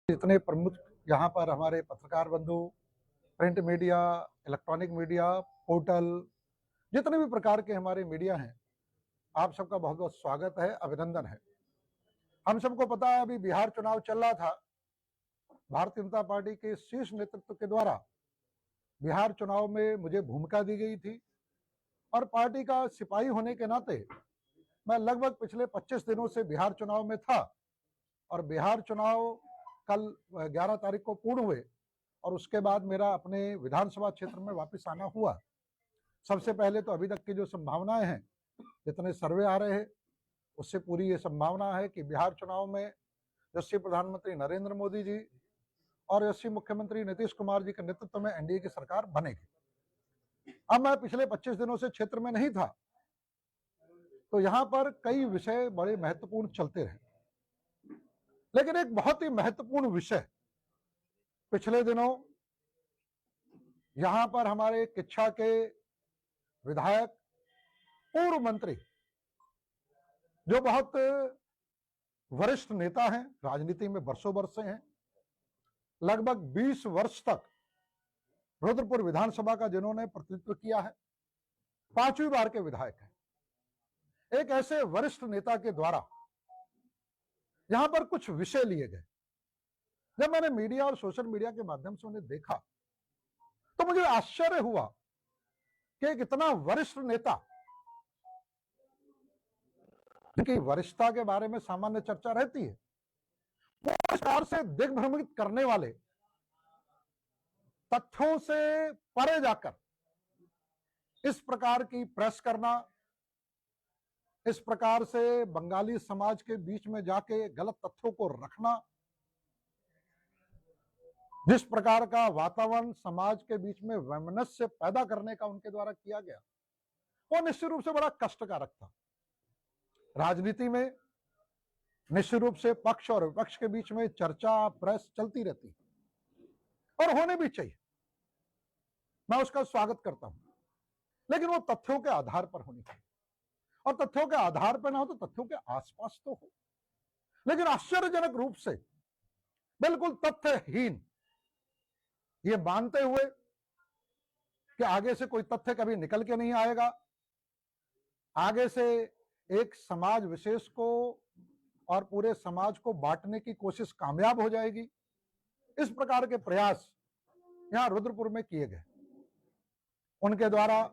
जितने प्रमुख यहाँ पर हमारे पत्रकार बंधु, print media, electronic media, portal, जितने भी प्रकार के हमारे मीडिया हैं, आप सबका बहुत बहुत स्वागत है, अभिनंदन है। हम सबको पता है अभी बिहार चुनाव चल रहा था। भारतीय जनता पार्टी के शीर्ष नेतृत्व के द्वारा बिहार चुनाव में मुझे भूमिका दी गई थी और पार्टी का सिपाही होने के नाते मैं लगभग पिछले 25 दिनों से बिहार चुनाव में था और बिहार चुनाव कल 11 तारीख को पूर्ण हुए और उसके बाद मेरा अपने विधानसभा क्षेत्र में वापस आना हुआ। सबसे पहले तो अभी तक की जो संभावनाएं हैं, जितने सर्वे आ रहे हैं, उससे पूरी ये संभावना है कि बिहार चुनाव में यशस्वी प्रधानमंत्री नरेंद्र मोदी जी और यशस्वी मुख्यमंत्री नीतीश कुमार जी के नेतृत्व में एनडीए की सरकार बनेगी। अब मैं पिछले 25 दिनों से क्षेत्र में नहीं था, तो यहां पर कई विषय बड़े महत्वपूर्ण चलते रहे, लेकिन एक बहुत ही महत्वपूर्ण विषय पिछले दिनों यहां पर हमारे किच्छा के विधायक, पूर्व मंत्री, जो बहुत वरिष्ठ नेता हैं, राजनीति में वर्षों वर्ष से हैं, लगभग 20 वर्ष तक रुद्रपुर विधानसभा का जिन्होंने प्रतिनिधित्व किया है, 5वीं बार के विधायक हैं। एक ऐसे वरिष्ठ नेता के द्वारा यहां पर कुछ विषय लिए गए। जब मैंने मीडिया और सोशल मीडिया के माध्यम से उन्हें देखा तो मुझे आश्चर्य हुआ कि एक इतना वरिष्ठ नेता, जिनकी वरिष्ठता के बारे में सामान्य चर्चा रहती है, वो इस प्रकार से दिग्भ्रमित करने वाले तथ्यों से परे जाकर इस प्रकार की प्रेस करना, इस प्रकार से बंगाली समाज के बीच में जाके गलत तथ्यों को रखना, जिस प्रकार का वातावरण समाज के बीच में वैमनस्य पैदा करने का उनके द्वारा किया गया, वो निश्चित रूप से बड़ा कष्टकारक था। राजनीति में निश्चित रूप से पक्ष और विपक्ष के बीच में चर्चा, प्रेस चलती रहती है और होने भी चाहिए, मैं उसका स्वागत करता हूं, लेकिन वो तथ्यों के आधार पर होनी चाहिए और तथ्यों के आधार पर ना हो तो तथ्यों के आसपास तो हो। लेकिन आश्चर्यजनक रूप से बिल्कुल तथ्यहीन, ये मानते हुए कि आगे से कोई तथ्य कभी निकल के नहीं आएगा, आगे से एक समाज विशेष को और पूरे समाज को बांटने की कोशिश कामयाब हो जाएगी, इस प्रकार के प्रयास यहां रुद्रपुर में किए गए। उनके द्वारा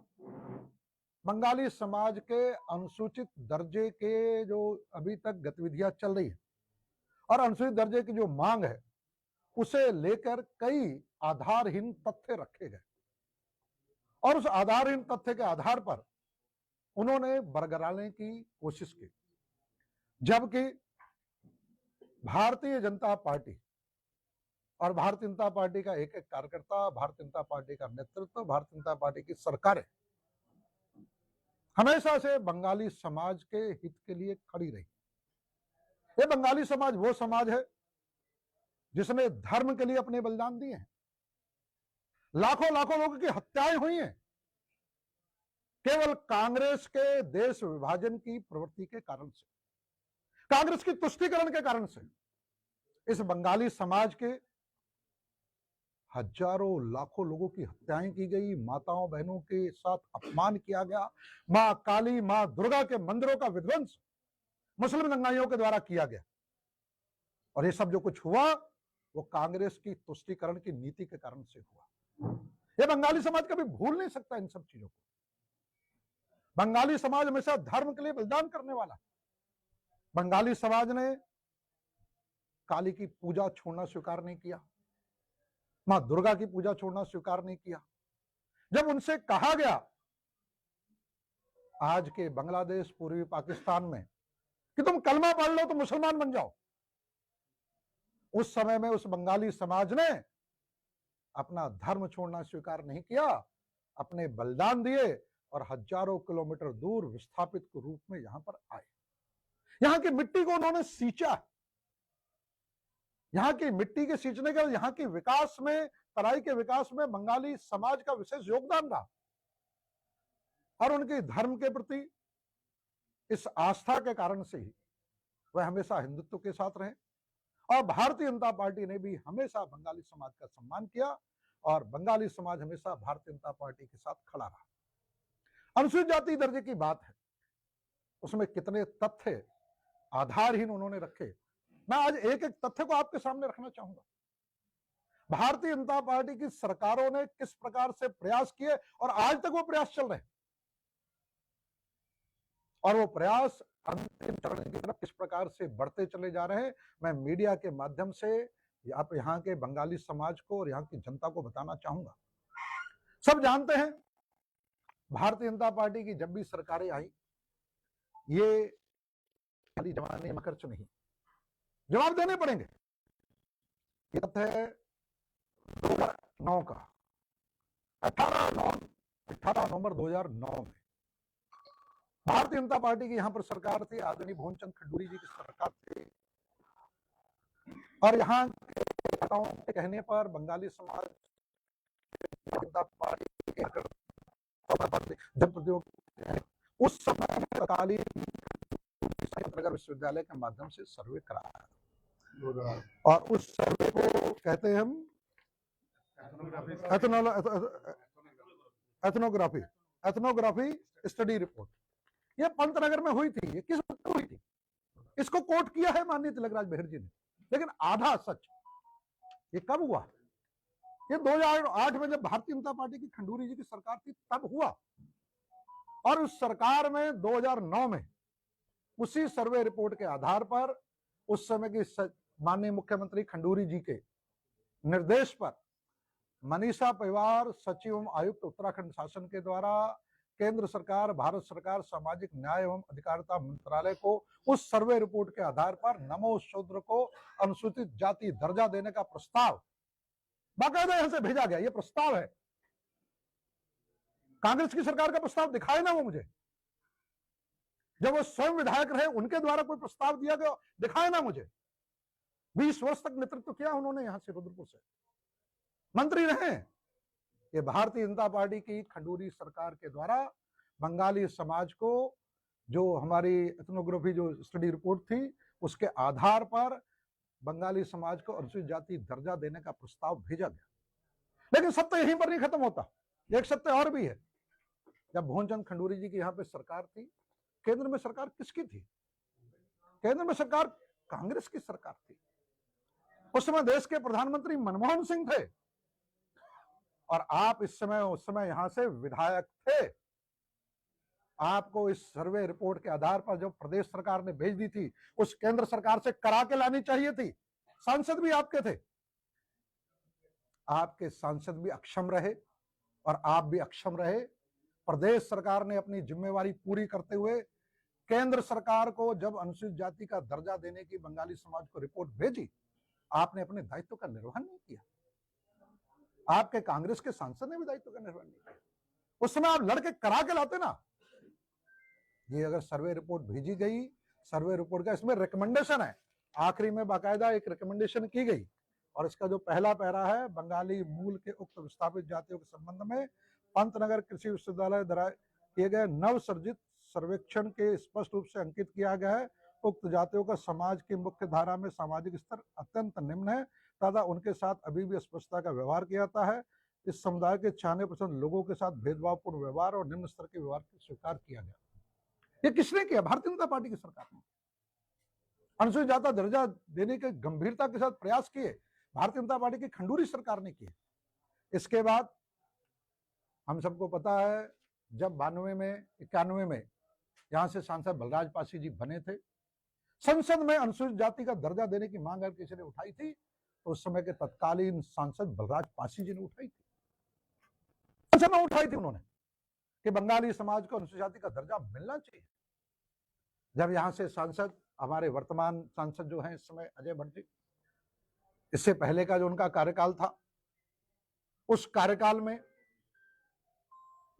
बंगाली समाज के अनुसूचित दर्जे के जो अभी तक गतिविधियां चल रही है और अनुसूचित दर्जे की जो मांग है, उसे लेकर कई आधारहीन तथ्य रखे गए और उस आधारहीन तथ्य के आधार पर उन्होंने बरगलाने की कोशिश की, जबकि भारतीय जनता पार्टी और भारतीय जनता पार्टी का एक एक कार्यकर्ता, भारतीय जनता पार्टी का नेतृत्व, भारतीय जनता पार्टी की सरकारें हमेशा से बंगाली समाज के हित के लिए खड़ी रही। ये बंगाली समाज वो समाज है जिसने धर्म के लिए अपने बलिदान दिए हैं। लाखों लाखों लोगों की हत्याएं हुई हैं केवल कांग्रेस के देश विभाजन की प्रवृत्ति के कारण से, कांग्रेस की तुष्टीकरण के कारण से इस बंगाली समाज के हजारों लाखों लोगों की हत्याएं की गई, माताओं बहनों के साथ अपमान किया गया, मां काली, मां दुर्गा के मंदिरों का विध्वंस मुस्लिम दंगाइयों के द्वारा किया गया और ये सब जो कुछ हुआ वो कांग्रेस की तुष्टीकरण की नीति के कारण से हुआ। ये बंगाली समाज कभी भूल नहीं सकता इन सब चीजों को। बंगाली समाज हमेशा धर्म के लिए बलिदान करने वाला है। बंगाली समाज ने काली की पूजा छोड़ना स्वीकार नहीं किया, मां दुर्गा की पूजा छोड़ना स्वीकार नहीं किया। जब उनसे कहा गया आज के बांग्लादेश, पूर्वी पाकिस्तान में कि तुम कलमा पढ़ लो तो मुसलमान बन जाओ, उस समय में उस बंगाली समाज ने अपना धर्म छोड़ना स्वीकार नहीं किया, अपने बलिदान दिए और हजारों किलोमीटर दूर विस्थापित के रूप में यहां पर आए। यहां की मिट्टी को उन्होंने सींचा, यहां की मिट्टी के सींचने के यहां के विकास में, तराई के विकास में बंगाली समाज का विशेष योगदान रहा और उनके धर्म के प्रति इस आस्था के कारण से ही वह हमेशा हिंदुत्व के साथ रहे और भारतीय जनता पार्टी ने भी हमेशा बंगाली समाज का सम्मान किया और बंगाली समाज हमेशा भारतीय जनता पार्टी के साथ खड़ा रहा। अनुसूचित जाति दर्जे की बात है, उसमें कितने तथ्य आधारहीन उन्होंने रखे। मैं आज एक एक तथ्य को आपके सामने रखना चाहूंगा। भारतीय जनता पार्टी की सरकारों ने किस प्रकार से प्रयास किए और आज तक वो प्रयास चल रहे हैं, और वो प्रयास अंतिम चरण की तरफ किस प्रकार से बढ़ते चले जा रहे हैं, मैं मीडिया के माध्यम से आप यहाँ के बंगाली समाज को और यहाँ की जनता को बताना चाहूंगा। सब जानते हैं भारतीय जनता पार्टी की जब भी सरकारें आई, ये खाली जमाने में खर्च नहीं, जवाब देने पड़ेंगे। ये तथ्य है 2009 का, 18 नवंबर 2009 में भारतीय जनता पार्टी की यहां पर सरकार थी, आदरणीय भुवनचंद खंडूरी जी की सरकार थी, और यहाँ के नेताओं के कहने पर बंगाली समाज जनता पार्टी के उस समय तत्कालीन विश्वविद्यालय के माध्यम से सर्वे कराया, और उस सर्वे को कहते हैं हम एथनोग्राफी स्टडी रिपोर्ट। ये पंतनगर में हुई थी। ये किस वक्त हुई थी? इसको कोट किया है माननीय तिलकराज बहर्जी ने, लेकिन आधा सच। ये कब हुआ? ये 2008 में जब भारतीय जनता पार्टी की खंडूरी जी की सरकार थी तब हुआ, और उस सरकार में 2009 में उसी सर्वे रिपोर्ट के आधार पर उस समय की माननीय मुख्यमंत्री खंडूरी जी के निर्देश पर मनीषा परिवार सचिव एवं आयुक्त उत्तराखंड शासन के द्वारा केंद्र सरकार, भारत सरकार, सामाजिक न्याय एवं अधिकारिता मंत्रालय को उस सर्वे रिपोर्ट के आधार पर नमो शूद्र को अनुसूचित जाति दर्जा देने का प्रस्ताव बाकायदा यहां से भेजा गया। ये प्रस्ताव है, कांग्रेस की सरकार का प्रस्ताव दिखाए ना वो मुझे, जब वो स्वयं विधायक रहे उनके द्वारा कोई प्रस्ताव दिया गया दिखाए ना मुझे। 20 वर्ष तक नेतृत्व किया उन्होंने, यहां से रुद्रपुर से मंत्री रहे। ये भारतीय जनता पार्टी की खंडूरी सरकार के द्वारा बंगाली समाज को, जो हमारी एथनोग्राफी जो स्टडी रिपोर्ट थी उसके आधार पर बंगाली समाज को अनुसूचित जाति दर्जा देने का प्रस्ताव भेजा गया। लेकिन सत्य यहीं पर नहीं खत्म होता, एक सत्य और भी है। जब भुवनचंद खंडूरी जी की यहाँ पे सरकार थी, केंद्र में सरकार किसकी थी? केंद्र में सरकार कांग्रेस की सरकार थी। उस समय देश के प्रधानमंत्री मनमोहन सिंह थे, और आप उस समय यहां से विधायक थे। आपको इस सर्वे रिपोर्ट के आधार पर जो प्रदेश सरकार ने भेज दी थी, उस केंद्र सरकार से करा के लानी चाहिए थी। सांसद भी आपके थे, आपके सांसद भी अक्षम रहे और आप भी अक्षम रहे। प्रदेश सरकार ने अपनी जिम्मेवारी पूरी करते हुए केंद्र सरकार को जब अनुसूचित जाति का दर्जा देने की बंगाली समाज को रिपोर्ट भेजी, आपने अपने दायित्व का निर्वहन नहीं किया। आपके कांग्रेस के सांसद ने भी दायित्व का निर्वहन नहीं किया। उस समय आप लड़के करा के लाते ना। ये अगर सर्वे रिपोर्ट भेजी गई, सर्वे रिपोर्ट का इसमें रिकमेंडेशन है, आखिरी में बाकायदा एक रिकमेंडेशन की गई, और इसका जो पहला पैरा है, बंगाली मूल के उक्त विस्थापित जातियों के संबंध में पंतनगर कृषि विश्वविद्यालय द्वारा किए गए नव सर्जित सर्वेक्षण के स्पष्ट रूप से अंकित किया गया है। उक्त जातियों का समाज की मुख्य धारा में सामाजिक स्तर अत्यंत निम्न है तथा उनके साथ अभी भी अस्पष्टता का व्यवहार किया जाता है। इस समुदाय के 96% लोगों के साथ भेदभावपूर्ण व्यवहार और निम्न स्तर के व्यवहार को स्वीकार किया गया। ये किसने किया? भारतीय जनता पार्टी की सरकार ने। अनुसूचित जाति दर्जा देने के गंभीरता के साथ प्रयास किए भारतीय जनता पार्टी की खंडूरी सरकार ने किए। इसके बाद हम सबको पता है, जब 91 में यहां से सांसद बलराज पासी जी बने थे, संसद में अनुसूचित जाति का दर्जा देने की मांग अगर किसी ने उठाई थी तो उस समय के तत्कालीन सांसद बलराज पासी जी ने उठाई थी। संसद में उठाई थी उन्होंने कि बंगाली समाज को अनुसूचित जाति का दर्जा मिलना चाहिए। जब यहां से सांसद, हमारे वर्तमान सांसद जो हैं इस समय अजय भट्ट जी, इससे पहले का जो उनका कार्यकाल था, उस कार्यकाल में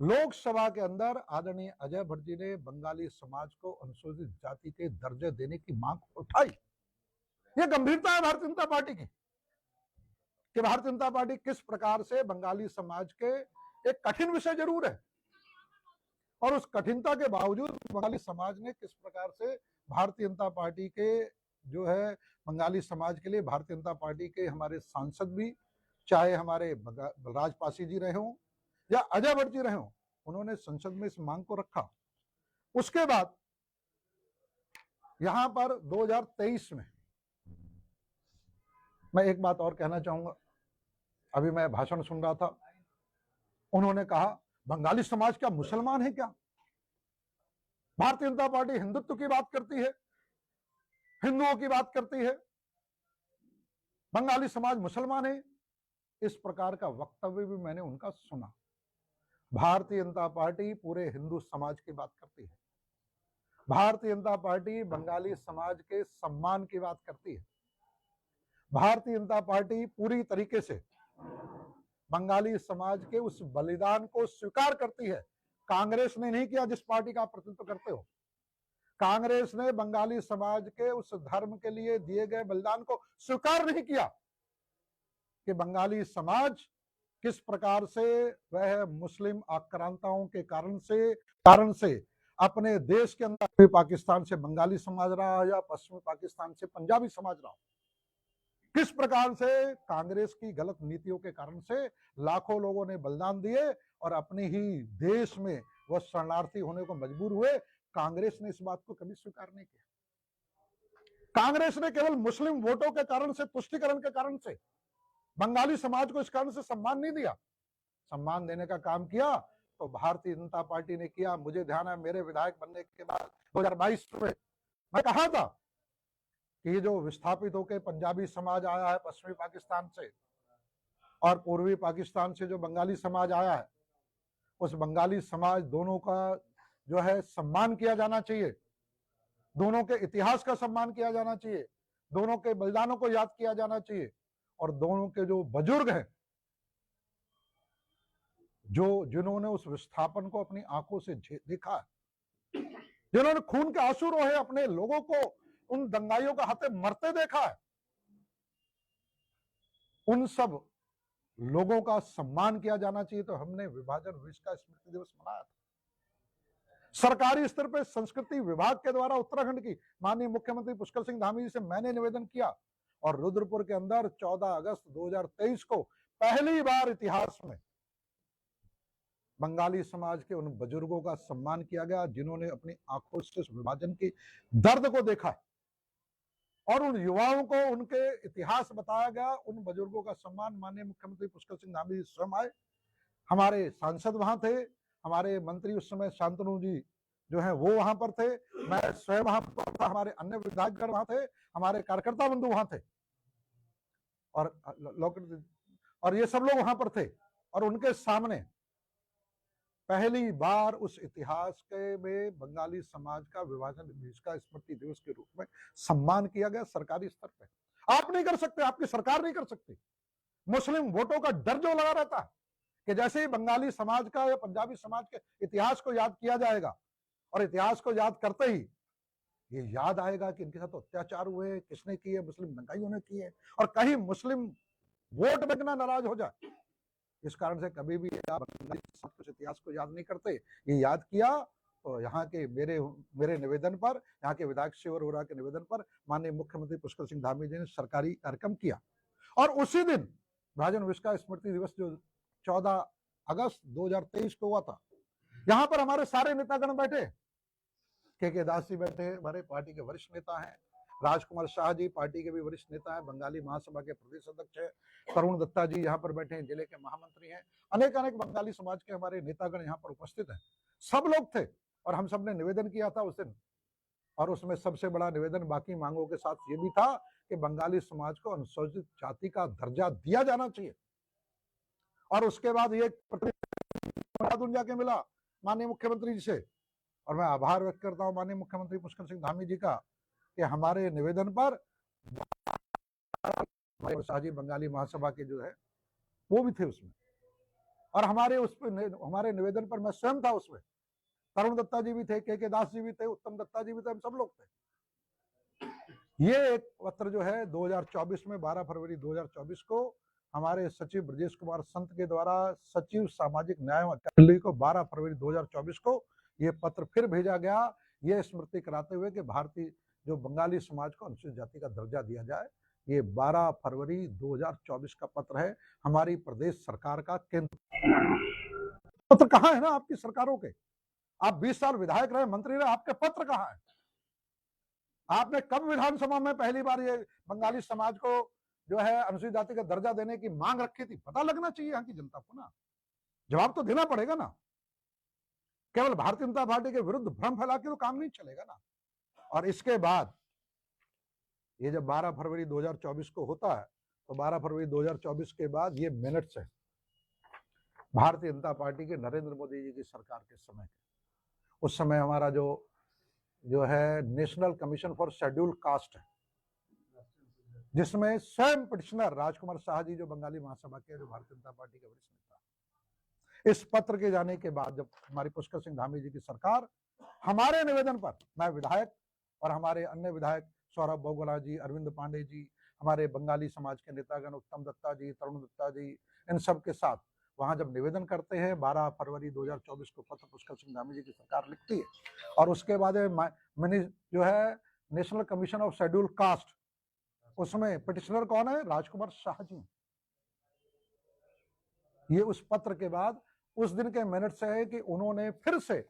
लोकसभा के अंदर आदरणीय अजय भट्ट जी ने बंगाली समाज को अनुसूचित जाति के दर्जे देने की मांग उठाई। यह गंभीरता है भारतीय जनता पार्टी की, कि भारतीय जनता पार्टी किस प्रकार से बंगाली समाज के, एक कठिन विषय जरूर है, और उस कठिनता के बावजूद बंगाली समाज ने किस प्रकार से भारतीय जनता पार्टी के जो है बंगाली समाज के लिए भारतीय जनता पार्टी के हमारे सांसद भी, चाहे हमारे बलराज पासी जी रहे हों या अजय भट्ट जी रहे हों, उन्होंने संसद में इस मांग को रखा। उसके बाद यहां पर 2023 में मैं एक बात और कहना चाहूंगा। अभी मैं भाषण सुन रहा था, उन्होंने कहा बंगाली समाज क्या मुसलमान है क्या? भारतीय जनता पार्टी हिंदुत्व की बात करती है, हिंदुओं की बात करती है, बंगाली समाज मुसलमान है। इस प्रकार का वक्तव्य भी मैंने उनका सुना। भारतीय जनता पार्टी पूरे हिंदू समाज की बात करती है। भारतीय जनता पार्टी बंगाली समाज के सम्मान की बात करती है। भारतीय जनता पार्टी पूरी तरीके से बंगाली समाज के उस बलिदान को स्वीकार करती है। कांग्रेस ने नहीं किया, जिस पार्टी का आप प्रतिनिधित्व करते हो। कांग्रेस ने बंगाली समाज के उस धर्म के लिए दिए गए बलिदान को स्वीकार नहीं किया कि बंगाली समाज किस प्रकार से वह मुस्लिम आक्रांताओं के कारण से अपने देश के अंदर, पाकिस्तान से बंगाली समाज रहा या पश्चिमी पाकिस्तान से पंजाबी समाज रहा, किस प्रकार से कांग्रेस की गलत नीतियों के कारण से लाखों लोगों ने बलिदान दिए और अपने ही देश में वह शरणार्थी होने को मजबूर हुए। कांग्रेस ने इस बात को कभी स्वीकार नहीं किया। कांग्रेस ने केवल मुस्लिम वोटों के कारण से, तुष्टीकरण के कारण से बंगाली समाज को इस कारण से सम्मान नहीं दिया। सम्मान देने का काम किया तो भारतीय जनता पार्टी ने किया। मुझे ध्यान है, मेरे विधायक बनने के बाद 2022 में मैं कहा था कि ये जो विस्थापित होकर पंजाबी समाज आया है पश्चिमी पाकिस्तान से और पूर्वी पाकिस्तान से जो बंगाली समाज आया है, उस बंगाली समाज दोनों का जो है सम्मान किया जाना चाहिए। दोनों के इतिहास का सम्मान किया जाना चाहिए, दोनों के बलिदानों को याद किया जाना चाहिए और दोनों के जो बुजुर्ग हैं, जिन्होंने उस विस्थापन को अपनी आंखों से देखा है, जिन्होंने खून के आंसू रोए, अपने लोगों को उन दंगाइयों का हाथे मरते देखा है, उन सब लोगों का सम्मान किया जाना चाहिए। तो हमने विभाजन विश्व का स्मृति दिवस मनाया था। सरकारी स्तर पर संस्कृति विभाग के द्वारा उत्तराखंड की माननीय मुख्यमंत्री पुष्कर सिंह धामी जी से मैंने निवेदन किया और रुद्रपुर के अंदर 14 अगस्त 2023 को पहली बार इतिहास में बंगाली समाज के उन बुजुर्गों का सम्मान किया गया जिन्होंने अपनी आंखों से विभाजन के दर्द को देखा और उन युवाओं को उनके इतिहास बताया गया। उन बुजुर्गों का सम्मान माननीय मुख्यमंत्री पुष्कर सिंह धामी जी स्वयं आए, हमारे सांसद वहां थे, हमारे मंत्री उस समय शांतनु जी जो है वो वहां पर थे, मैं स्वयं वहां पर था, हमारे अन्य विधायकगण वहां थे, हमारे कार्यकर्ता बंधु वहां थे और ये सब लोग वहां पर थे और उनके सामने पहली बार उस इतिहास के में बंगाली समाज का विभाजन का स्मृति दिवस के रूप में सम्मान किया गया सरकारी स्तर पर। आप नहीं कर सकते, आपकी सरकार नहीं कर सकती। मुस्लिम वोटों का डर जो लगा रहता है कि जैसे ही बंगाली समाज का या पंजाबी समाज के इतिहास को याद किया जाएगा और इतिहास को याद करते ही ये याद आएगा कि इनके साथ तो अत्याचार हुए, किसने किए, मुस्लिम दंगाइयों ने किए, और कहीं मुस्लिम वोट बैंक ना नाराज हो जाए। इस कारण से कभी भी बंगाली समाज इतिहास को याद नहीं करते। ये याद किया तो यहाँ के मेरे निवेदन पर, यहाँ के विधायक शिव अरोड़ा के निवेदन पर माननीय मुख्यमंत्री पुष्कर सिंह धामी जी ने सरकारी कार्यक्रम किया और उसी दिन विभाजन विश्व का स्मृति दिवस जो 14 अगस्त 2023 को हुआ था, यहां पर हमारे सारे नेतागण बैठे, के दास जी बैठे, हमारे पार्टी के वरिष्ठ नेता हैं, राजकुमार शाह जी पार्टी के भी वरिष्ठ नेता हैं, बंगाली महासभा के प्रदेश अध्यक्ष हैं, तरुण दत्ता जी यहाँ पर बैठे हैं, जिले के महामंत्री हैं, अनेक बंगाली समाज के हमारे नेतागण यहाँ पर उपस्थित हैं। सब लोग थे और हम सब ने निवेदन किया था उस दिन, और उसमें सबसे बड़ा निवेदन बाकी मांगों के साथ ये भी था कि बंगाली समाज को अनुसूचित जाति का दर्जा दिया जाना चाहिए। और उसके बाद ये जाके मिला माननीय मुख्यमंत्री जी से और मैं आभार व्यक्त करता हूं माननीय मुख्यमंत्री पुष्कर सिंह धामी जी का कि हमारे निवेदन पर शाहजी बंगाली महासभा के जो है वो भी थे उसमें, और हमारे निवेदन पर मैं स्वयं था उसमें, तरुण दत्ता जी भी थे, के दास जी भी थे, उत्तम दत्ता जी भी थे, हम सब लोग थे। ये एक पत्र जो है 2024 में 12 फरवरी 2024 को हमारे सचिव ब्रजेश कुमार संत के द्वारा सचिव सामाजिक न्याय दिल्ली को 12 फरवरी 2024 को ये पत्र फिर भेजा गया, ये स्मृति कराते हुए कि भारतीय जो बंगाली समाज को अनुसूचित जाति का दर्जा दिया जाए। ये 12 फरवरी 2024 का पत्र है हमारी प्रदेश सरकार का। केंद्र पत्र कहाँ है ना आपकी सरकारों के? आप 20 साल विधायक रहे, मंत्री रहे, आपके पत्र कहाँ है? आपने कब विधानसभा में पहली बार ये बंगाली समाज को जो है अनुसूचित जाति का दर्जा देने की मांग रखी थी? पता लगना चाहिए यहाँ की जनता को ना, जवाब तो देना पड़ेगा ना। केवल भारतीय जनता पार्टी के विरुद्ध भ्रम फैला के तो काम नहीं चलेगा ना। और इसके बाद ये जब 12 फरवरी 2024 को होता है तो 12 फरवरी 2024 के बाद ये मिनट्स है भारतीय जनता पार्टी के नरेंद्र मोदी जी की सरकार के समय के। उस समय हमारा जो है national commission for schedule caste है, जिसमें स्वयं पिटिशनर राजकुमार शाह जी जो बंगाली महासभा के, जो भारतीय जनता पार्टी के वरिष्ठ नेता। इस पत्र के जाने के बाद जब हमारी पुष्कर सिंह धामी जी की सरकार हमारे निवेदन पर, मैं विधायक और हमारे अन्य विधायक सौरभ बोगला जी, अरविंद पांडे जी, हमारे बंगाली समाज के नेतागण उत्तम दत्ता जी, तरुण दत्ता जी, इन सब के साथ वहां जब निवेदन करते हैं 12 फरवरी 2024 को पत्र पुष्कर सिंह धामी जी की सरकार लिखती है। और उसके बाद जो है national commission of schedule caste, उसमें पिटिशनर कौन है? राजकुमार शाह जी। ये उस पत्र के बाद उस दिन के मिनट से है कि उन्होंने फिर से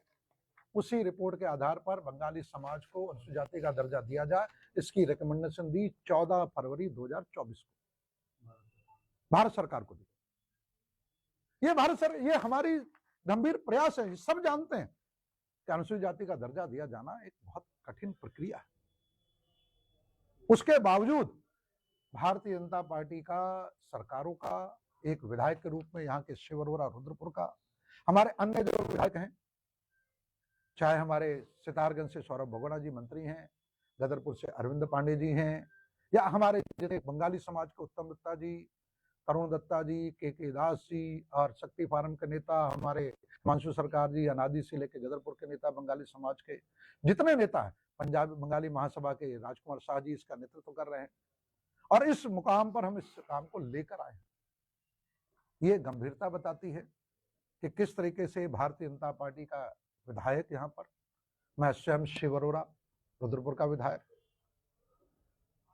उसी रिपोर्ट के आधार पर बंगाली समाज को अनुसूचित जाति का दर्जा दिया जाए, इसकी रिकमेंडेशन दी 14 फरवरी 2024 को भारत सरकार को दी। ये हमारी गंभीर प्रयास है। सब जानते हैं कि अनुसूचित जाति का दर्जा दिया जाना एक बहुत कठिन प्रक्रिया है। उसके बावजूद भारतीय जनता पार्टी का, सरकारों का, एक विधायक के रूप में यहाँ के शिव अरोड़ा रुद्रपुर का, हमारे अन्य जो विधायक हैं, चाहे हमारे सितारगंज से सौरभ बोगला जी मंत्री हैं, गदरपुर से अरविंद पांडे जी हैं, या हमारे बंगाली समाज के उत्तम दत्ता जी, तरुण दत्ता जी, के दास जी, और शक्ति फार्म के नेता हमारे हिमांशु सरकार जी, अनादि से लेकर गदरपुर के नेता, बंगाली समाज के जितने नेता हैं, पंजाबी बंगाली महासभा के राजकुमार शाह जी इसका नेतृत्व कर रहे हैं। और इस मुकाम पर हम इस काम को लेकर आए। ये गंभीरता बताती है कि किस तरीके से भारतीय जनता पार्टी का विधायक, यहाँ पर मैं स्वयं शिव अरोड़ा रुद्रपुर का विधायक,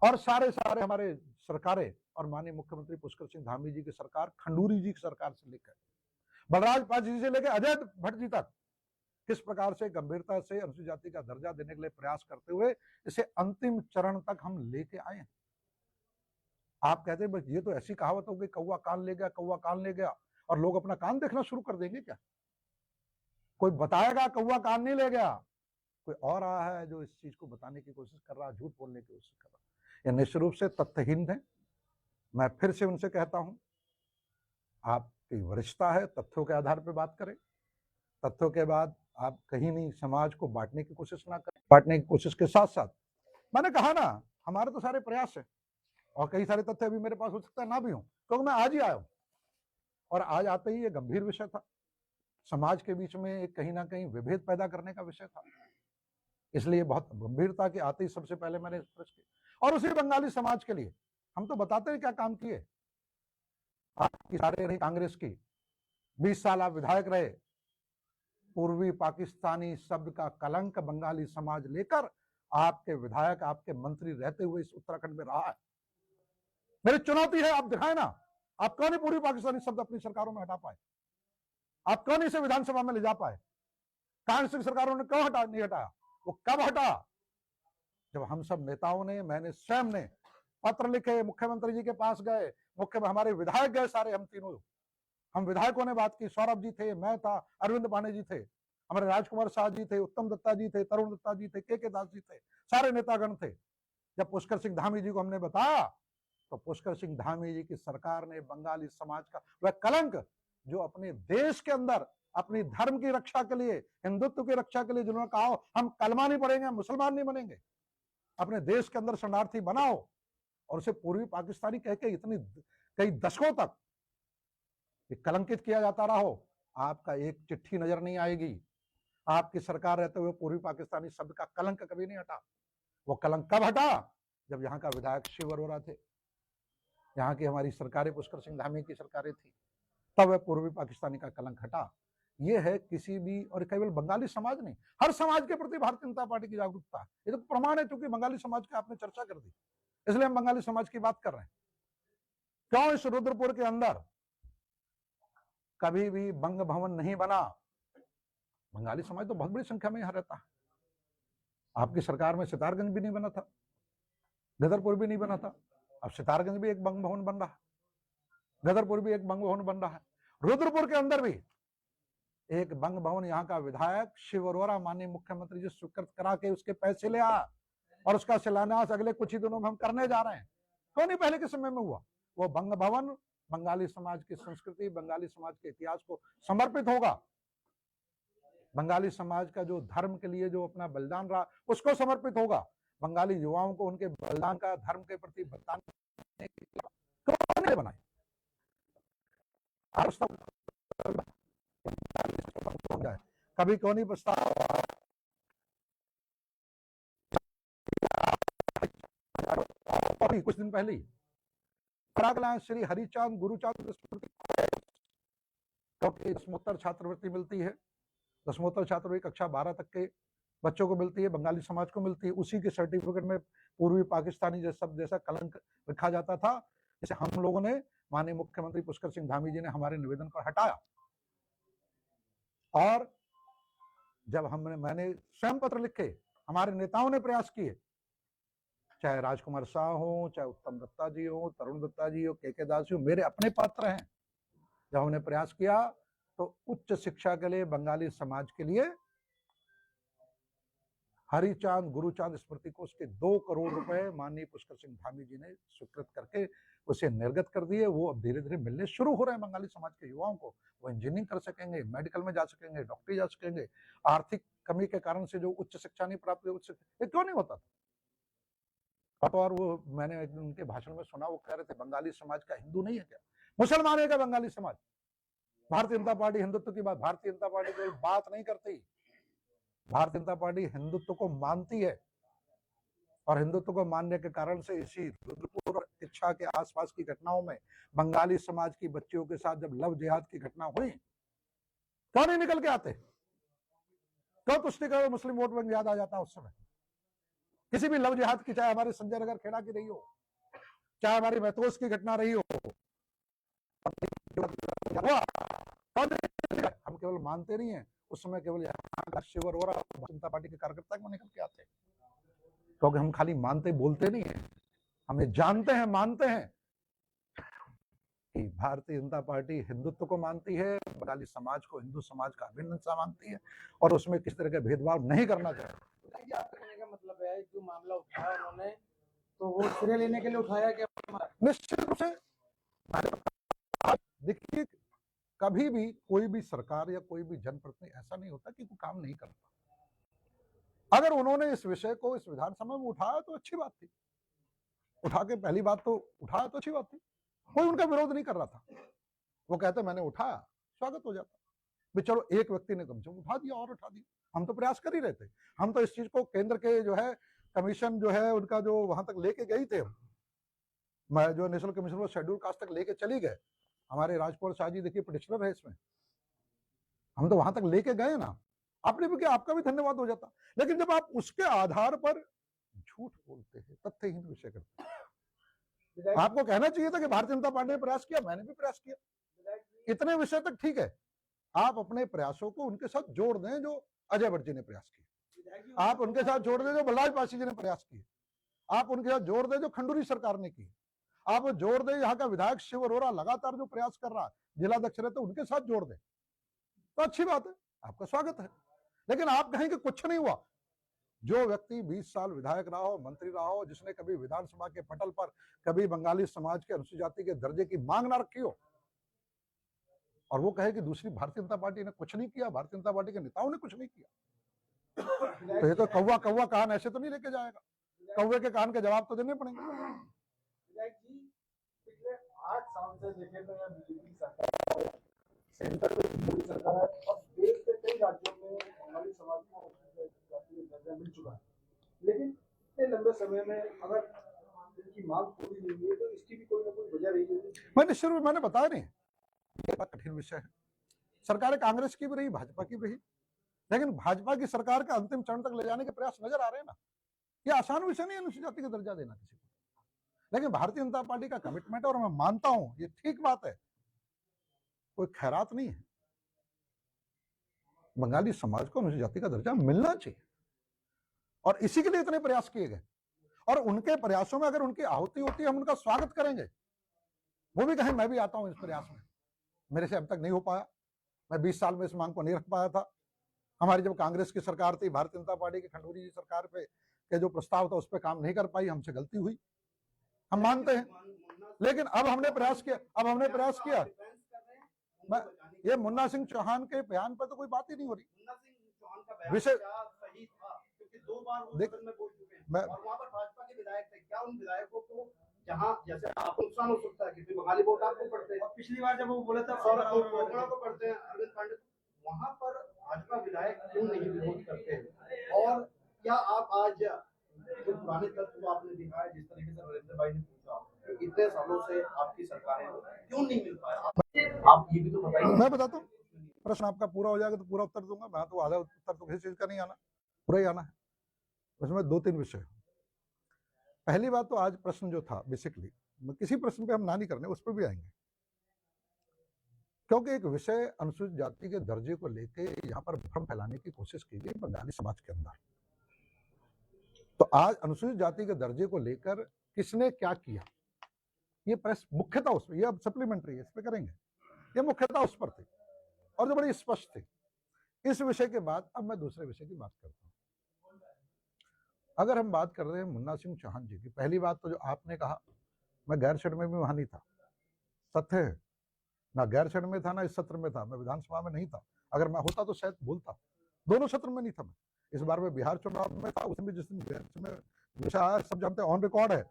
और सारे हमारे सरकारें और माननीय मुख्यमंत्री पुष्कर सिंह धामी जी की सरकार, खंडूरी जी की सरकार से लेकर बलराज पाजी जी से लेकर अजय भट्ट जी तक किस प्रकार से गंभीरता से अनुसूचित जाति का दर्जा देने के लिए प्रयास करते हुए इसे अंतिम चरण तक हम लेके आए हैं। आप कहते हैं बस ये तो ऐसी कहावत हो गई, कौवा कान ले गया, कौवा कान ले गया, और लोग अपना कान देखना शुरू कर देंगे क्या? कोई बताएगा कौवा कान नहीं ले गया, कोई और रहा है जो इस चीज को बताने की कोशिश कर रहा है, झूठ बोलने की कोशिश कर रहा है। ये निश्चित रूप से तथ्यहीन है। मैं फिर से उनसे कहता हूं, आपकी वरिष्ठता है, तथ्यों के आधार पर बात करें। तथ्यों के बाद आप कहीं नहीं समाज को बांटने की कोशिश ना करें। बांटने की कोशिश के साथ साथ मैंने कहा ना, हमारे तो सारे प्रयास है, और कई सारे तथ्य अभी मेरे पास हो सकता है ना भी हो, क्योंकि मैं आज ही आया हूं। और आज आते ही ये गंभीर विषय था, समाज के बीच में एक कहीं ना कहीं विभेद पैदा करने का विषय था, इसलिए बहुत गंभीर था कि आते ही सबसे पहले मैंने एक्सप्रेस किया। और उसी बंगाली समाज के लिए हम तो बताते हैं क्या काम किए। आपकी सारे रही कांग्रेस की, 20 साल आप विधायक रहे, पूर्वी पाकिस्तानी शब्द का कलंक बंगाली समाज लेकर आपके विधायक, आपके मंत्री रहते हुए इस उत्तराखंड में रहा है। मेरी चुनौती है, आप दिखाए ना, आप क्यों नहीं पूर्वी पाकिस्तानी शब्द अपनी सरकारों में हटा पाए? आप क्यों नहीं इसे विधानसभा में ले जा पाए? कांग्रेस की सरकारों ने क्यों नहीं हटाया? वो कब हटा? जब हम सब नेताओं ने, मैंने स्वयं ने पत्र लिखे, मुख्यमंत्री जी के पास गए, हमारे विधायक गए सारे, हम तीनों, हम विधायकों ने बात की, सौरभ जी थे, मैं था, अरविंद पांडे जी थे, हमारे राजकुमार शाह जी थे, उत्तम दत्ता जी थे, तरुण दत्ता जी थे, के दास जी थे, सारे नेतागण थे। जब पुष्कर सिंह धामी जी को हमने बताया तो पुष्कर सिंह धामी जी की सरकार ने बंगाली समाज का वह कलंक, जो अपने देश के अंदर अपनी धर्म की रक्षा के लिए, हिंदुत्व की रक्षा के लिए जिन्होंने कहा हम कलमा नहीं पढ़ेंगे, मुसलमान नहीं बनेंगे, अपने देश के अंदर शरणार्थी बनाओ, और उसे पूर्वी पाकिस्तानी कह के इतनी कई दशकों तक कलंकित किया जाता रहा हो, आपका एक चिट्ठी नजर नहीं आएगी। आपकी सरकार रहते हुए पूर्वी पाकिस्तानी शब्द का कलंक कभी नहीं हटा। वो कलंक कब हटा? जब यहाँ का विधायक शिव अरोड़ा थे, यहाँ की हमारी सरकारें पुष्कर सिंह धामी की सरकारें थी, तब वह पूर्वी पाकिस्तानी का कलंक हटा। ये है किसी भी, और केवल बंगाली समाज नहीं, हर समाज के प्रति भारतीय जनता पार्टी की जागरूकता है। ये तो प्रमाण है, क्योंकि बंगाली समाज की आपने चर्चा कर दी, इसलिए हम बंगाली समाज की बात कर रहे हैं। क्यों इस रुद्रपुर के अंदर कभी भी बंग भवन नहीं बना? बंगाली समाज तो बहुत बड़ी संख्या में यहां रहता है। आपकी सरकार में सितारगंज भी नहीं बना था, गदरपुर भी नहीं बना था, अब सितारगंज भी एक बंग भवन बन रहा है, गदरपुर भी एक बंग भवन बन रहा है, रुद्रपुर के अंदर भी एक बंग भवन यहाँ का विधायक शिव अरोड़ा माननीय मुख्यमंत्री जी स्वीकृत करा के उसके पैसे ले आया, और उसका शिलान्यास अगले कुछ ही दिनों में हम करने जा रहे हैं। क्यों नहीं पहले के समय में हुआ? वो बंग भवन बंगाली समाज की संस्कृति, बंगाली समाज के इतिहास को समर्पित होगा। बंगाली समाज का जो धर्म के लिए जो अपना बलिदान रहा, उसको समर्पित होगा। बंगाली युवाओं को उनके बलिदान का, धर्म के प्रति बलिदान क्यों नहीं बनाए? कभी क्यों नहीं प्रस्ताव? कुछ दिन पहले श्री हरिचांद गुरुचांद क्योंकि दसमोत्तर छात्रवृत्ति मिलती है, दसमोत्तर छात्रवृत्ति कक्षा 12 तक के बच्चों को मिलती है, बंगाली समाज को मिलती है। उसी के सर्टिफिकेट में पूर्वी पाकिस्तानी जैसा कलंक लिखा जाता था, जिसे हम लोगों ने, माननीय मुख्यमंत्री पुष्कर सिंह धामी जी ने हमारे निवेदन पर हटाया। और जब मैंने स्वयं पत्र लिखे, हमारे नेताओं ने प्रयास किए, चाहे राजकुमार शाह हो, चाहे उत्तम दत्ता जी हो, तरुण दत्ता जी हो, के दास जी हो, मेरे अपने पात्र हैं। जब हमने प्रयास किया तो उच्च शिक्षा के लिए बंगाली समाज के लिए हरिचांद गुरुचांद स्मृति कोष के 2 करोड़ रुपए माननीय पुष्कर सिंह धामी जी ने स्वीकृत करके उसे निर्गत कर दिए। वो अब धीरे धीरे मिलने शुरू हो रहे हैं बंगाली समाज के युवाओं को। वो इंजीनियरिंग कर सकेंगे, मेडिकल में जा सकेंगे, डॉक्टरी जा सकेंगे। आर्थिक कमी के कारण से जो उच्च शिक्षा नहीं प्राप्त हुई, उच्च शिक्षा क्यों नहीं होता था? और वो मैंने उनके भाषण में सुना, वो कह रहे थे बंगाली समाज का हिंदू नहीं है क्या, मुसलमान है क्या बंगाली समाज? भारतीय जनता पार्टी हिंदुत्व की बात, भारतीय जनता पार्टी कोई बात नहीं करती। भारतीय जनता पार्टी हिंदुत्व को मानती है, और हिंदुत्व को मानने के कारण से इसी रुद्रपुर और इच्छा के आसपास की घटनाओं में बंगाली समाज की बच्चियों के साथ जब लव जिहाद की घटना हुई, क्यों नहीं निकल के आते? क्यों तुष्टिकरण मुस्लिम वोट बैंक याद आ जाता उस समय? किसी भी लव जिहाद की, चाहे हमारे संजय नगर खेड़ा की रही हो, चाहे हमारी महतोस की घटना रही हो, हम केवल मानते नहीं है, उस समय केवल शिव अरोड़ा जनता पार्टी के कार्यकर्ता को निकल के आते, क्योंकि हम खाली मानते बोलते नहीं है, हमें जानते हैं, मानते हैं कि भारतीय जनता पार्टी हिंदुत्व को मानती है, बंगाली समाज को हिंदू समाज का अभिन्न हिस्सा मानती है, और उसमें किस तरह का भेदभाव नहीं करना चाहिए। कहने का मतलब है जो मामला उठाया उन्होंने, तो वो श्रेय लेने के लिए उठाया क्या? निश्चित रूप से। देखिए, कभी भी कोई भी सरकार या कोई भी जनप्रतिनिधि ऐसा नहीं होता कि कोई काम नहीं करता। अगर उन्होंने इस विषय को इस विधानसभा में उठाया तो अच्छी बात थी, उठा के पहली बात तो उठाया तो अच्छी बात थी, कोई उनका विरोध नहीं कर रहा था। वो कहते मैंने उठाया, स्वागत हो जाता। भी चलो एक व्यक्ति ने कम से कम उठा दिया और उठा दिया, हम तो प्रयास कर ही रहे थे। हम तो इस चीज को केंद्र के जो है कमीशन जो है उनका जो वहां तक लेके गई थे, मैं जो नेशनल कमीशन वो शेड्यूल कास्ट तक लेके चली गए। हमारे राजकुमार शाह जी देखिए पिटिशनर है इसमें, हम तो वहां तक लेके गए ना, आपने भी क्या, आपका भी धन्यवाद हो जाता। लेकिन जब आप उसके आधार पर झूठ बोलते हैं, तथ्यहीन विषय करते हैं, आपको कहना चाहिए था कि भारतीय जनता पार्टी ने प्रयास किया, मैंने भी प्रयास किया। इतने विषय तक ठीक है, आप अपने प्रयासों को उनके साथ जोड़ दें जो अजय भट्ट जी ने प्रयास किए, आप उनके साथ जोड़ दें जो बलराज पासी जी ने प्रयास किए, आप उनके साथ जोड़ दें जो खंडूरी सरकार ने की, आप जोड़ दें यहाँ का विधायक शिव अरोड़ा लगातार जो प्रयास कर रहा है, जिलाध्यक्ष रहते उनके साथ जोड़ दें, तो अच्छी बात है, आपका स्वागत है। लेकिन आप कहें कि कुछ नहीं हुआ। जो व्यक्ति 20 साल विधायक रहा हो, मंत्री रहा हो, जिसने कभी विधानसभा के पटल पर कभी बंगाली समाज के अनुसूचित जाति के दर्जे की मांग ना रखी हो, और वो कहे कि दूसरी भारतीय जनता पार्टी ने कुछ नहीं किया, भारतीय जनता पार्टी के नेताओं ने कुछ नहीं किया, तो ये तो कौवा कौवा कान ऐसे तो नहीं लेके जाएगा, कौवे के कान के जवाब तो देने पड़ेंगे। पिछले 8 साल से देखें तो बीजेपी सरकार, सेंटर में मोदी सरकार है, और देश के कई राज्यों में बंगाली समाज को दर्जा मिल चुका है, लेकिन इतने लंबे समय में अगर इनकी मांग पूरी नहीं हुई तो इसकी भी कोई ना कोई वजह रही है। मैंने शुरू में मैंने बताया नहीं, ये बड़ा कठिन विषय है, सरकारें कांग्रेस की भी रही, भाजपा की भी रही, लेकिन भाजपा की सरकार का अंतिम चरण तक ले जाने के प्रयास नजर आ रहे हैं ना। ये आसान विषय नहीं है अनुसूचित जाति का दर्जा देना किसी को, लेकिन भारतीय जनता पार्टी का कमिटमेंट है और मैं मानता हूं ये ठीक बात है, कोई खैरात नहीं है। बंगाली समाज को अनुसूचित जाति का दर्जा मिलना चाहिए और इसी के लिए इतने प्रयास किए गए, और उनके प्रयासों में अगर उनकी आहुति होती है हम उनका स्वागत करेंगे। वो भी कहें मैं भी आता हूं इस प्रयास में, मेरे से अब तक नहीं हो पाया, मैं 20 साल में इस मांग को नहीं रख पाया था। हमारी जब कांग्रेस की सरकार थी, भारतीय जनता पार्टी की खंडूरी जी सरकार पे के जो प्रस्ताव था उस पर काम नहीं कर पाई, हमसे गलती हुई, हम मानते हैं, लेकिन अब हमने प्रयास किया। मैं ये मुन्ना सिंह चौहान के बयान पर तो कोई बात ही नहीं हो रही। मुन्ना सिंह चौहान का बयान विषय क्या सही था, क्योंकि 2 बार वो देख सदन में बोल चुके हैं मैं और वहां पर भाजपा के विधायक थे। क्या उन विधायकों को जहां जैसे आपको नुकसान हो सकता है कि बंगाली वोट आपको पड़ते हैं, और पिछली बार जब वो बोले थे सौरभ कोगड़ा को पड़ते हैं, अरविंद पांडे, वहां पर भाजपा विधायक क्यों नहीं विरोध करते हैं? और क्या आप आज जो पुराने तत्व आपने दिखाया, जिस तरीके से नरेंद्र भाई ने पूछा कि इतने सालों से आपकी सरकारें क्यों नहीं मिल पाया, आप ये भी तो बताइए। मैं बताता हूँ, प्रश्न आपका पूरा हो जाएगा तो पूरा उत्तर दूंगा, मैं तो आधा उत्तर तो किसी चीज का नहीं आना, पूरा ही आना है। उसमें 2-3 विषय। पहली बात तो आज प्रश्न जो था बेसिकली, किसी प्रश्न पे हम ना नहीं करने, उस पर भी आएंगे, क्योंकि एक विषय अनुसूचित जाति के दर्जे को लेके यहाँ पर भ्रम फैलाने की कोशिश की गई बंगाली समाज के अंदर। तो आज अनुसूचित जाति के दर्जे को लेकर किसने क्या किया, ये प्रश्न मुख्यतः उस पर, ये अब सप्लीमेंट्री है, इस पर करेंगे, ये मुख्यतः उस पर थी और जो बड़ी स्पष्ट थी। इस विषय के बाद अब मैं दूसरे विषय की बात करता हूं। अगर हम बात कर रहे हैं मुन्ना सिंह चौहान जी की, पहली बात तो जो आपने कहा, मैं गैरसैंण में भी वहां नहीं था, सत्य है, ना गैरसैंण में था ना इस सत्र में था, मैं विधानसभा में नहीं था, अगर मैं होता तो शायद बोलता, दोनों सत्र में नहीं था मैं। इस बार मैं बिहार चुनाव में था, उसमें जिस दिन विषय आया सब जानते हैं, ऑन रिकॉर्ड है,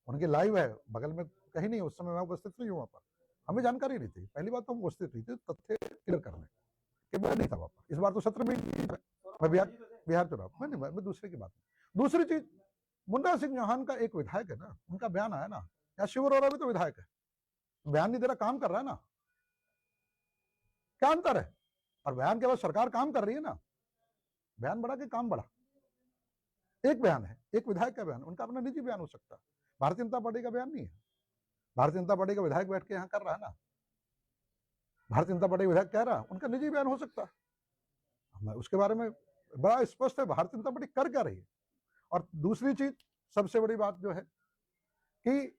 उनकी लाइव है, बगल में कहीं नहीं, उस समय मैं उपस्थित नहीं हूँ वहां पर, हमें जानकारी नहीं थी। पहली बात तो हम उपस्थित नहीं थे, तथ्य क्लियर करने कि मैं नहीं था वहां पर, इस बार तो सत्र में मैं बिहार चुनाव में नहीं, मैं दूसरे की बात। दूसरी चीज, मुन्ना सिंह चौहान का एक विधायक है ना, उनका बयान आया ना, या शिव अरोड़ा भी तो विधायक है, बयान नहीं दे रहा, काम कर रहा है ना, क्या अंतर है? और बयान के बाद सरकार काम कर रही है ना, बयान बढ़ा के काम बढ़ा, एक बयान है, एक विधायक का बयान, उनका अपना निजी बयान हो सकता है, भारतीय जनता पार्टी का बयान नहीं है। भारतीय जनता पार्टी का विधायक बैठ के यहाँ कर रहा है ना, भारतीय जनता पार्टी विधायक कह रहा, उनका निजी बयान हो सकता है, उसके बारे में बड़ा स्पष्ट है भारतीय जनता पार्टी कर क्या रही है। और दूसरी चीज, सबसे बड़ी बात जो है कि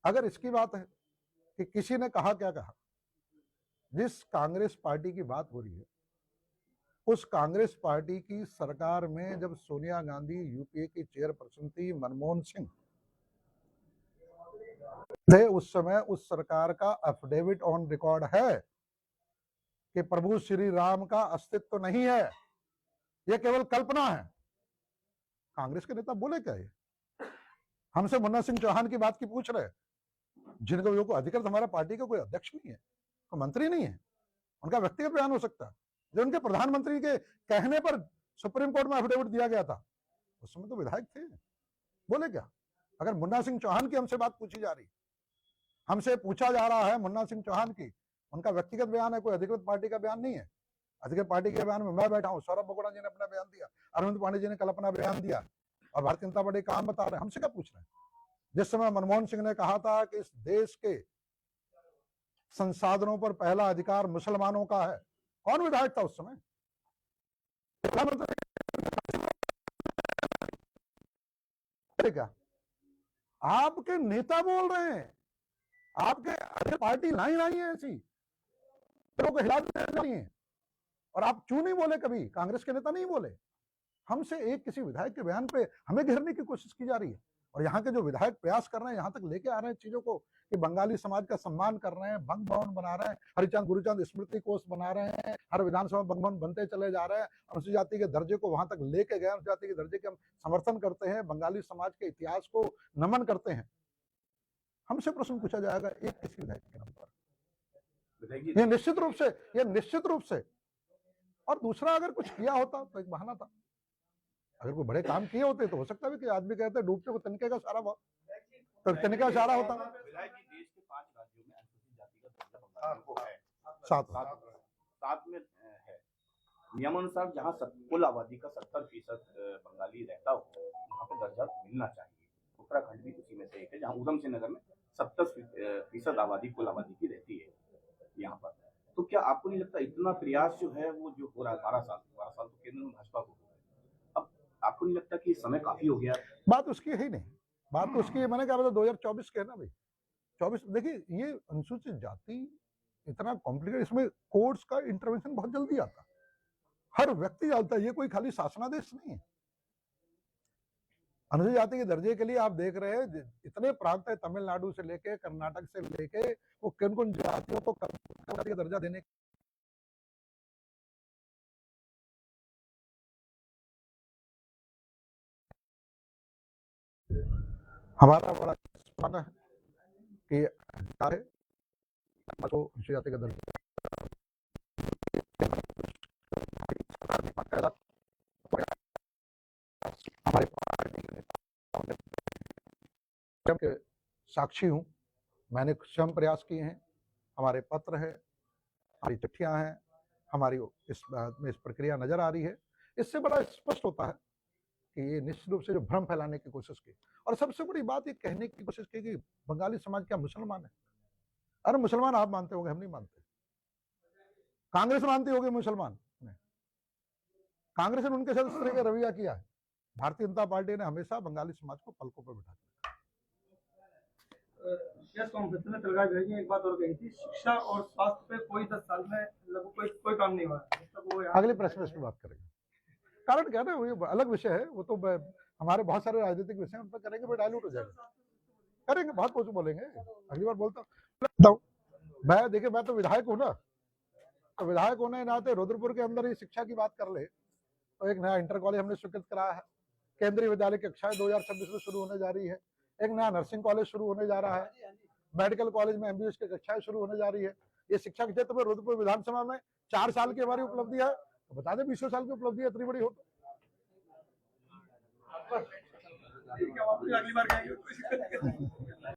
अगर इसकी बात है कि किसी ने कहा क्या कहा, जिस कांग्रेस पार्टी की बात हो रही है, उस कांग्रेस पार्टी की सरकार में जब सोनिया गांधी यूपीए की चेयरपर्सन थी, मनमोहन सिंह थे उस समय, उस सरकार का एफिडेविट ऑन रिकॉर्ड है कि प्रभु श्री राम का अस्तित्व नहीं है, यह केवल कल्पना है। कांग्रेस के नेता बोले क्या, ये हमसे मुन्ना सिंह चौहान की बात की पूछ रहे, जिनको जो को अधिकृत हमारा पार्टी का कोई अध्यक्ष नहीं है, कोई मंत्री नहीं है, उनका व्यक्तिगत बयान हो सकता है, जो उनके प्रधानमंत्री के कहने पर सुप्रीम कोर्ट में एफिडेविट दिया गया था, उस समय तो विधायक थे, बोले क्या? अगर मुन्ना सिंह चौहान की हमसे बात पूछी जा रही, हमसे पूछा जा रहा है मुन्ना सिंह चौहान की, उनका व्यक्तिगत बयान है, कोई अधिकृत पार्टी का बयान नहीं है। अधिकृत पार्टी के बयान में मैं बैठा हूं, सौरभ कोगड़ा जी ने अपना बयान दिया, अरविंद पांडे जी ने कल अपना बयान दिया, और भारतीय जनता पार्टी काम बता रहे हैं, हमसे क्या पूछ रहे हैं? जिस समय मनमोहन सिंह ने कहा था कि इस देश के संसाधनों पर पहला अधिकार मुसलमानों का है, कौन विधायक था उस समय? क्या आपके नेता बोल रहे हैं, आपके पार्टी लाइन आई है ऐसी, को हिला नहीं है, और आप क्यों नहीं बोले? कभी कांग्रेस के नेता नहीं बोले। हमसे एक किसी विधायक के बयान पे हमें घेरने की कोशिश की जा रही है, और यहाँ के जो विधायक प्रयास कर रहे हैं, यहाँ तक लेके आ रहे हैं चीजों को कि बंगाली समाज का सम्मान कर रहे हैं, बंग भवन बना रहे हैं, हरिचंद गुरुचंद स्मृति कोष बना रहे हैं, हर विधानसभा बंग भवन बनते चले जा रहे हैं, अनुसूचित जाति के दर्जे को वहां तक लेके गए, अनुसूचित जाति के दर्जे के हम समर्थन करते हैं, बंगाली समाज के इतिहास को नमन करते हैं। हमसे प्रश्न पूछा जाएगा एक किसी विधायक के नाम पर, ये निश्चित रूप से। और दूसरा, अगर कुछ किया होता तो एक बहाना था, अगर कोई बड़े काम किए होते तो हो सकता है कि आदमी कहते हैं डूबते को तनिके का सारा, तो तनिके का सारा होता। देश के 5 राज्यों में अनुसूचित जाति का दर्जा बंगालियों को है, 7 नियमानुसार जहाँ कुल आबादी का 70% बंगाली रहता हो वहाँ पे दर्जा मिलना चाहिए। उत्तराखंड भी उसी में से एक है जहाँ ऊधम सिंह नगर में 70% आबादी कुल आबादी की रहती है यहाँ पर। तो क्या आपको नहीं लगता इतना प्रयास जो है वो जो हो रहा है 12 साल तो केंद्र में भाजपा को हो रहा है, अब आपको नहीं लगता कि समय काफी हो गया? बात उसकी है ही नहीं, बात तो उसकी मैंने कहा 2024 के है ना भाई। 24 देखिए, ये अनुसूचित जाति इतना कॉम्प्लिकेटेड, इसमें कोर्ट्स का इंटरवेंशन बहुत जल्दी आता है, हर व्यक्ति जानता है, ये कोई खाली शासनादेश नहीं है। अनुसूचित जाति के दर्जे के लिए आप देख रहे हैं इतने प्रांत है, तमिलनाडु से लेके कर्नाटक से लेके, वो किन किन जातियों को जाति का दर्जा देने हमारा बड़ा मानना है कि अनुसूचित जाति का दर्जा हमारे के साक्षी हूं, मैंने स्वयं प्रयास किए हैं, हमारे पत्र है, हमारी चिट्ठियां हैं, हमारी इस प्रक्रिया नजर आ रही है। इससे बड़ा स्पष्ट होता है कि ये निश्चित रूप से जो भ्रम फैलाने की कोशिश की, और सबसे बड़ी बात ये कहने की कोशिश की कि बंगाली समाज क्या मुसलमान है। अरे मुसलमान आप मानते होंगे, हम नहीं मानते। कांग्रेस मानती होगी मुसलमान, कांग्रेस ने उनके साथ इस तरह का रवैया किया है। भारतीय जनता पार्टी ने हमेशा बंगाली समाज को पलकों पर बिठा दिया। एक बात और कही थी, शिक्षा और स्वास्थ्य पे कोई 10 साल में लगभग कोई काम नहीं हुआ। अगले प्रश्न में इस पर बात करेंगे। कारण क्या है ना, वो अलग विषय है, वो तो हमारे बहुत सारे राजनीतिक विषय उन पर करेंगे, फिर डायलूट हो जाएगा। करेंगे, बहुत कुछ बोलेंगे, अगली बार बोलता हूँ। मैं देखिए, मैं तो विधायक हूँ ना, तो विधायक होने के नाते रुद्रपुर के अंदर ही शिक्षा की बात कर ले तो एक नया इंटर कॉलेज हमने स्वीकृत कराया है, केंद्रीय विद्यालय की कक्षाएं 2026 में शुरू होने जा रही है, एक नया नर्सिंग कॉलेज शुरू होने जा रहा है, मेडिकल कॉलेज में एमबीबीएस की कक्षाएं शुरू होने जा रही है। ये शिक्षा के क्षेत्र में रुद्रपुर विधानसभा में 4 साल की हमारी उपलब्धि है, तो बता दें 20 साल की उपलब्धि है, इतनी बड़ी हो तो अगली बार